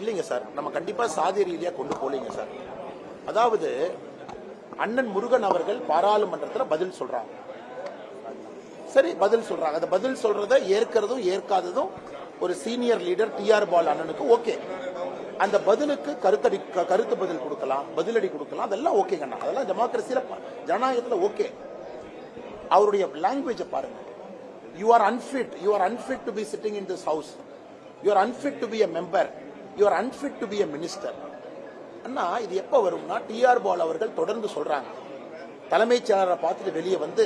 இல்லைங்க சார், நம்ம கண்டிப்பா சாதிய ரீதியா கொண்டு போலீங்க சார். அதாவது அண்ணன் முருகன் அவர்கள் பாராளுமன்றத்தில் பதில் சொல்றாங்க. சரி, பதில் சொல்றாங்க. அந்த பதில் சொல்றதை ஏற்கிறதும் ஏற்காததும் ஒரு சீனியர் லீடர் டிஆர் பால் அண்ணனுக்கு ஓகே. அந்த பதிலுக்கு கருத்து பதில் கொடுக்கலாம், பதிலடி கொடுக்கலாம், அதெல்லாம் ஓகேங்கண்ணா. அதெல்லாம் டெமோக்ரஸியில ஜனநாயகத்துல ஓகே. அவருடைய லாங்குவேஜை பாருங்க. You are unfit to be sitting in this house. You are unfit to be a member. You are unfit to be a minister. அண்ணா, இது எப்ப வரும்னா, டிஆர் பால் அவர்கள் தொடர்ந்து சொல்றாங்க. தலைமைச் செயலரை பார்த்துட்டு வெளியே வந்து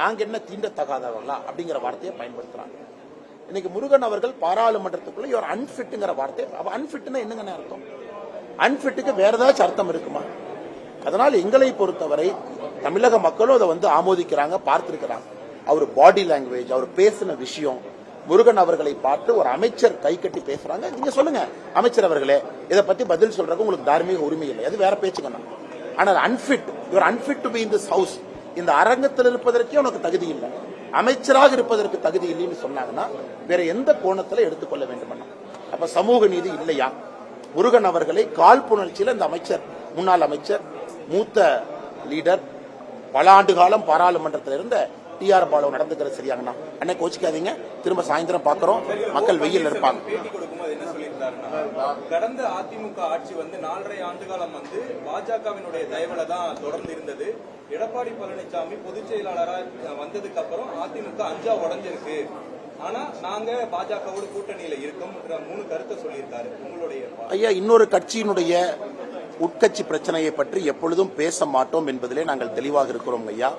நாங்க என்ன தீண்டத்தகாதவர்களா அப்படிங்கிற வார்த்தையை பயன்படுத்துறாங்க. இன்னைக்கு முருகன் அவர்கள் பாராளுமன்றத்துக்குள்ள யுவர் அன்ஃபிட்ங்கிற வார்த்தை. அன்ஃபிட்னா என்னங்க அர்த்தம்? அன்ஃபிட்டுக்கு வேற ஏதாச்சும் அர்த்தம் இருக்குமா? அதனால் எங்களை பொறுத்தவரை தமிழக மக்களும் அதை வந்து ஆமோதிக்கிறாங்க, பார்த்திருக்கிறாங்க. அவர் பாடி லாங்குவேஜ், அவர் பேசின விஷயம், முருகன் அவர்களை பார்த்து ஒரு அமைச்சர் கை கட்டி பேசுறாங்க. நீங்க சொல்லுங்க, அமைச்சர் அவர்களே, இதை பத்தி பதில் சொல்றதுக்கு உங்களுக்கு தார்மீக உரிமை இல்லை, அது வேற பேச்சுக்கணும். ஆனால் unfit, your unfit to be in this house, இந்த அரங்கத்தில் இருப்பதற்கே உனக்கு தகுதி இல்லை, அமைச்சராக இருப்பதற்கு தகுதி இல்லைன்னு சொன்னாங்கன்னா வேற எந்த கோணத்துல எடுத்துக்கொள்ள வேண்டும்? அப்ப சமூக நீதி இல்லையா? முருகன் அவர்களை காழ்ப்புணர்ச்சியில இந்த அமைச்சர், முன்னாள் அமைச்சர், மூத்த லீடர், பல ஆண்டு காலம் பாராளுமன்றத்தில் இருந்த டிஆர் பாலு நடந்துக்கிறது சரியாங்கண்ணா? அண்ணே கோச்சிக்காதீங்க, திரும்ப சாயந்தரம் பாக்குறோம், மக்கள் வெயில் இருப்பாங்க. கடந்த அதிமுக ஆட்சி வந்து 4.5 ஆண்டு காலம் வந்து பாஜகவினுடைய தயவுல தான் தொடர்ந்து இருந்தது. எடப்பாடி பழனிசாமி பொதுச் செயலாளராக வந்ததுக்கு அப்புறம் அதிமுக 5ஆ உடைஞ்சிருக்கு. ஆனா நாங்க பாஜகவோட கூட்டணியில இருக்கோம் 3 கருத்தை சொல்லியிருக்காரு. உங்களுடைய ஐயா, இன்னொரு கட்சியினுடைய உட்கட்சி பிரச்சனையை பற்றி எப்பொழுதும் பேச மாட்டோம் என்பதிலே நாங்கள் தெளிவாக இருக்கிறோம் ஐயா.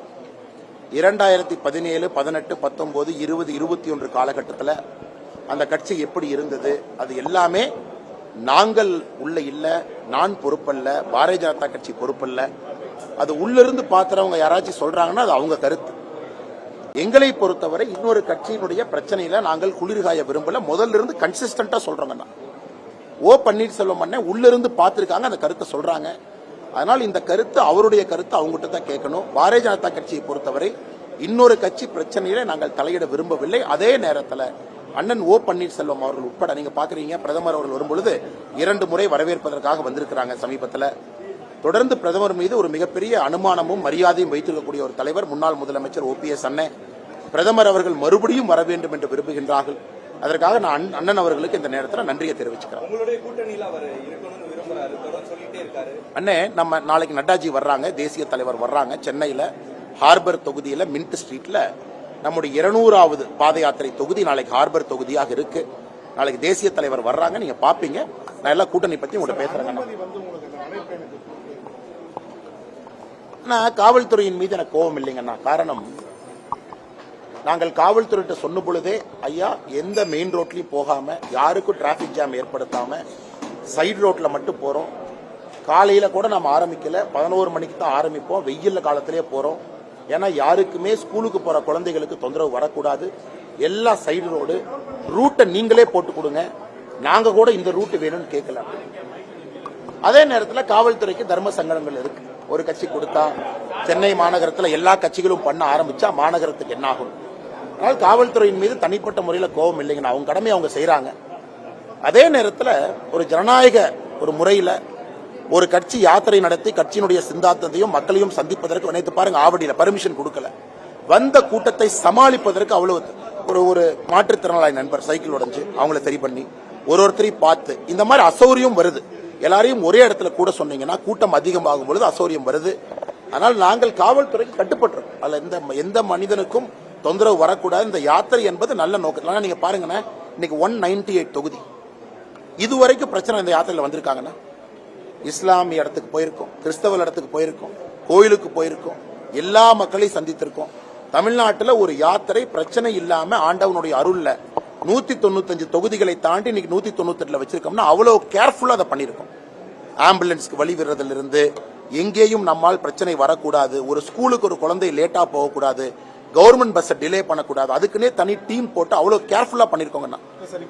2017, 18, 19, 20, 21 காலகட்டத்தில் அந்த கட்சி எப்படி இருந்தது, அது எல்லாமே நாங்கள் உள்ள இல்ல, நான் பொறுப்பல்ல, பாரதிய ஜனதா கட்சி பொறுப்பல்ல. அது உள்ளிருந்து பாத்துறவங்க யாராச்சும் சொல்றாங்கன்னா அது அவங்க கருத்து. எங்களை பொறுத்தவரை இன்னொரு கட்சியினுடைய பிரச்சனையில நாங்கள் குளிர்காய விரும்பல. முதல்ல இருந்து கன்சிஸ்டன்டா சொல்றோங்கண்ணா. ஓ பன்னீர்செல்வம் அண்ணே உள்ளிருந்து பார்த்திருக்காங்க, அந்த கருத்தை சொல்றாங்க. அதனால் இந்த கருத்து அவருடைய கருத்து, அவங்ககிட்ட தான் கேட்கணும். பாரதிய ஜனதா கட்சியை பொறுத்தவரை இன்னொரு கட்சி பிரச்சனையில நாங்கள் தலையிட விரும்பவில்லை. அதே நேரத்தில் அண்ணன் ஓ பன்னீர்செல்வம் அவர்கள் உட்பட நீங்க பாக்குறீங்க, பிரதமர் அவர்கள் வரும்பொழுது 2 முறை வரவேற்பதற்காக வந்திருக்கிறாங்க சமீபத்தில். தொடர்ந்து பிரதமர் மீது ஒரு மிகப்பெரிய அனுமானமும் மரியாதையும் வைத்திருக்கக்கூடிய ஒரு தலைவர், முன்னாள் முதலமைச்சர் OPS அண்ணன். பிரதமர் அவர்கள் மறுபடியும் வர வேண்டும் என்று விரும்புகின்றார்கள். அதற்காக நான் அண்ணன் அவர்களுக்கு இந்த நேரத்தில் நன்றியை தெரிவிச்சுக்கிறேன். அண்ணே, நம்ம நாளைக்கு நட்டாஜி வர்றாங்க, தேசிய தலைவர் வர்றாங்க. சென்னையில ஹார்பர் தொகுதியில மின்ட் ஸ்ட்ரீட்ல நம்முடைய 200வது பாத யாத்திரை தொகுதி நாளைக்கு ஹார்பர் தொகுதியாக இருக்கு. நாளைக்கு தேசிய தலைவர் வர்றாங்க, நீங்க பாப்பீங்க. நான் எல்லா கூட்டணி பத்தி உங்கள்கிட்ட பேசுறேன். காவல்துறையின் மீது எனக்கு கோபம் இல்லைங்கண்ணா. காரணம், நாங்கள் காவல்துறையிட்ட சொன்ன பொழுதே, ஐயா எந்த மெயின் ரோட்லயும் போகாம, யாருக்கும் டிராபிக் ஜாம் ஏற்படுத்தாம சைடு ரோட்ல மட்டும் போறோம். காலையில கூட நாம ஆரம்பிக்கல, 11 மணிக்கு தான் ஆரம்பிப்போம். வெயில் காலத்திலே போறோம். ஏன்னா யாருக்குமே ஸ்கூலுக்கு போற குழந்தைகளுக்கு தொந்தரவு வரக்கூடாது. எல்லா சைடு ரோடு ரூட்டை நீங்களே போட்டு கொடுங்க, நாங்க கூட இந்த ரூட் வேணும்னு கேட்கலாம். அதே நேரத்தில் காவல்துறைக்கு தர்ம சங்கடங்கள் இருக்கு. ஒரு கட்சி கொடுத்தா சென்னை மாநகரத்தில் எல்லா கட்சிகளும் பண்ண ஆரம்பிச்சா மாநகரத்துக்கு என்ன ஆகும்? அதனால் காவல்துறையின் மீது தனிப்பட்ட முறையில் கோபம் இல்லைங்கண்ணா. அவங்க கடமையை அவங்க செய்யறாங்க. அதே நேரத்தில் ஒரு ஜனநாயக ஒரு முறையில் ஒரு கட்சி யாத்திரை நடத்தி கட்சியினுடைய சிந்தாந்தத்தையும் மக்களையும் சந்திப்பதற்கு நினைத்து பாருங்க, ஆவடியில பர்மிஷன் கொடுக்கல. வந்த கூட்டத்தை சமாளிப்பதற்கு அவ்வளவு ஒரு மாற்றுத்திறனாளி நண்பர் சைக்கிள் உடைஞ்சு அவங்கள சரி பண்ணி ஒருத்தரையும் பார்த்து இந்த மாதிரி அசௌரியம் வருது. எல்லாரையும் ஒரே இடத்துல கூட சொன்னீங்கன்னா கூட்டம் அதிகமாகும் பொழுது அசௌரியம் வருது. ஆனால் நாங்கள் காவல்துறைக்கு கட்டுப்பட்டுறோம். அதுல எந்த மனிதனுக்கும் தொந்தரவு வரக்கூடாது. இந்த யாத்திரை என்பது நல்ல நோக்கத்தில். நீங்க பாருங்கன்னா இன்னைக்கு 198 தொகுதி இதுவரைக்கும் பிரச்சனை இந்த யாத்திரையில் வந்திருக்காங்கன்னா, இஸ்லாமிய இடத்துக்கு போயிருக்கோம், கிறிஸ்தவ இடத்துக்கு போயிருக்கோம், கோயிலுக்கு போயிருக்கோம், எல்லா மக்களையும் சந்தித்திருக்கோம். தமிழ்நாட்டில் ஒரு யாத்திரை பிரச்சனை இல்லாம ஆண்டவனுடைய அருள்ல 195 தொகுதிகளை தாண்டி இன்னைக்கு 198 வச்சிருக்கோம்னா அவ்வளவு கேர்ஃபுல்லா அதை பண்ணிருக்கோம். ஆம்புலன்ஸ்க்கு வழி விடுறதுல இருந்து எங்கேயும் நம்மால் பிரச்சனை வரக்கூடாது. ஒரு ஸ்கூலுக்கு ஒரு குழந்தை லேட்டா போகக்கூடாது, கவர்மெண்ட் பஸ் டிலே பண்ணக்கூடாது. அதுக்குன்னே தனி டீம் போட்டு அவ்வளவு கேர்ஃபுல்லா பண்ணிருக்கோங்கண்ணா.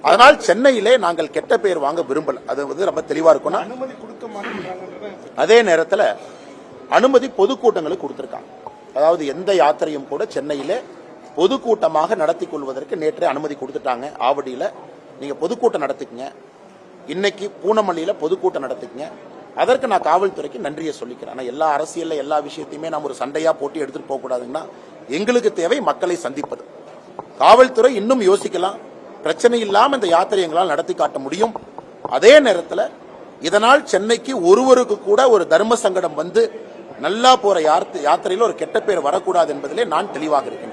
அதனால் சென்னையிலே நாங்கள் கெட்ட பெயர் வாங்க விரும்பல. அது வந்து ரொம்ப தெளிவா இருக்கும்னா. அதே நேரத்தில் அனுமதி பொதுக்கூட்டங்களுக்கு கொடுத்திருக்காங்க. அதாவது எந்த யாத்திரையும் கூட சென்னையிலே பொதுக்கூட்டமாக நடத்தி கொள்வதற்கு நேற்றே அனுமதி கொடுத்துட்டாங்க. ஆவடியில நீங்க பொதுக்கூட்டம் நடத்திக்கங்க, இன்னைக்கு பூனமல்லியில பொதுக்கூட்டம் நடத்திக்கங்க. அதற்கு நான் காவல்துறைக்கு நன்றியை சொல்லிக்கிறேன். ஆனா எல்லா அரசியல்ல எல்லா விஷயத்தையுமே நாம் ஒரு சண்டையா போட்டு எடுத்துட்டு போக கூடாதுன்னா, எங்களுக்கு தேவை மக்களை சந்திப்பது. காவல்துறை இன்னும் யோசிக்கலாம், பிரச்சனை இல்லாம இந்த யாத்திரை எங்களால் நடத்தி காட்ட முடியும். அதே நேரத்தில் இதனால் சென்னைக்கு ஒருவருக்கு கூட ஒரு தர்ம சங்கடம் வந்து நல்லா போற யாத்திரையில் ஒரு கெட்ட பேர் வரக்கூடாது என்பதிலே நான் தெளிவாக இருக்கிறேன்.